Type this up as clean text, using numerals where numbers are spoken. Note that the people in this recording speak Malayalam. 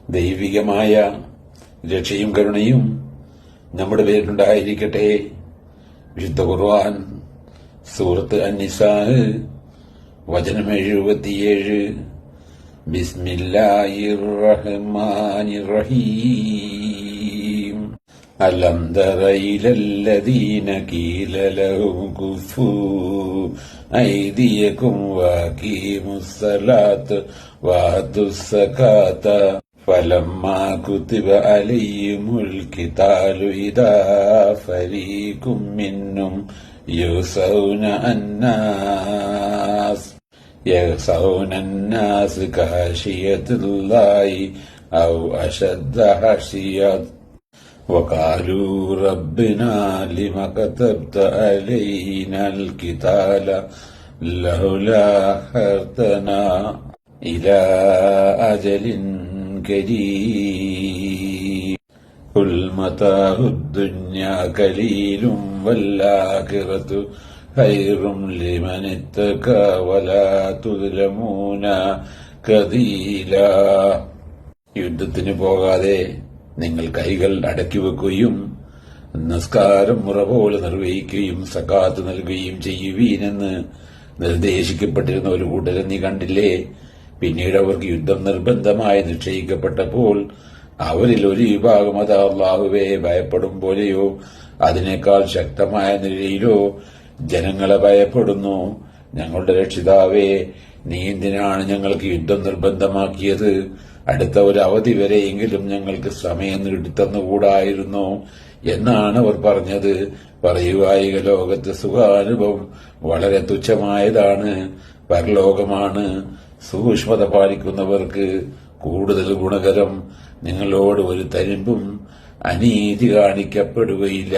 ദൈവികമായ രക്ഷയും കരുണയും നമ്മുടെ പേരിലുണ്ടായിരിക്കട്ടെ. വിശുദ്ധ ഖുർആൻ സൂറത്ത് അൻ-നിസാ വചനം 77. ബിസ്മില്ലാഹിർ റഹ്മാനിർ റഹീം. അലം തറ ഇലല്ലദീന ഖീല ലഹും കുഫൂ ഐദിയകും വഖീമുസ്സലാത്ത വഅതുസ്സകാത ഫലമ്മാ കുതിബ അലൈഹിമുൽ ഖിതാലു ഇദാ ഫരീഖും മിൻഹും യഖ്ശൗന അന്നാസ് കഖശിയത്തില്ലാഹി ഔ അശദ്ദ ഖശിയത്ത് വഖാലൂ റബ്ബനാ ലിമ കതബ്ത അലൈനാൽ ഖിതാല ലൗലാ അഖർതനാ ഇലാ അജലിൻ കരീം ഖുൽ മതാഉദ് ദുനിയാ ഖലീലും വൽആഖിറതു ഖൈറും ലിമൻ ഇത്തഖാ വലാ തുദ്ലമൂന ഖദീലാ. യുദ്ധത്തിന് പോകാതെ നിങ്ങൾ കൈകൾ അടക്കി വെക്കുകയും നിസ്കാരം മുറ പോലെ നിർവഹിക്കുകയും സകാത്ത് നൽകുകയും ചെയ്യുവീനെന്ന് നിർദ്ദേശിക്കപ്പെട്ടിരുന്ന ഒരു കൂട്ടരെ നീ കണ്ടില്ലേ? പിന്നീട് അവർക്ക് യുദ്ധം നിർബന്ധമായി നിശ്ചയിക്കപ്പെട്ടപ്പോൾ അവരിൽ ഒരു വിഭാഗം അത് അല്ലാഹുവെ ഭയപ്പെടും പോലെയോ അതിനേക്കാൾ ശക്തമായ നിലയിലോ ജനങ്ങളെ ഭയപ്പെടുന്നു. ഞങ്ങളുടെ രക്ഷിതാവേ, നീ എന്തിനാണ് ഞങ്ങൾക്ക് യുദ്ധം നിർബന്ധമാക്കിയത്? അടുത്ത ഒരു അവധി വരെയെങ്കിലും ഞങ്ങൾക്ക് സമയം നീട്ടിത്തന്നുകൂടായിരുന്നു എന്നാണ് അവർ പറഞ്ഞത്. പറയുവായിക ലോകത്ത് സുഖാനുഭവം വളരെ തുച്ഛമായതാണ്. പരലോകമാണ് സൂക്ഷ്മത പാലിക്കുന്നവർക്ക് കൂടുതൽ ഗുണകരം. നിങ്ങളോട് ഒരു തരിമ്പും അനീതി കാണിക്കപ്പെടുകയില്ല.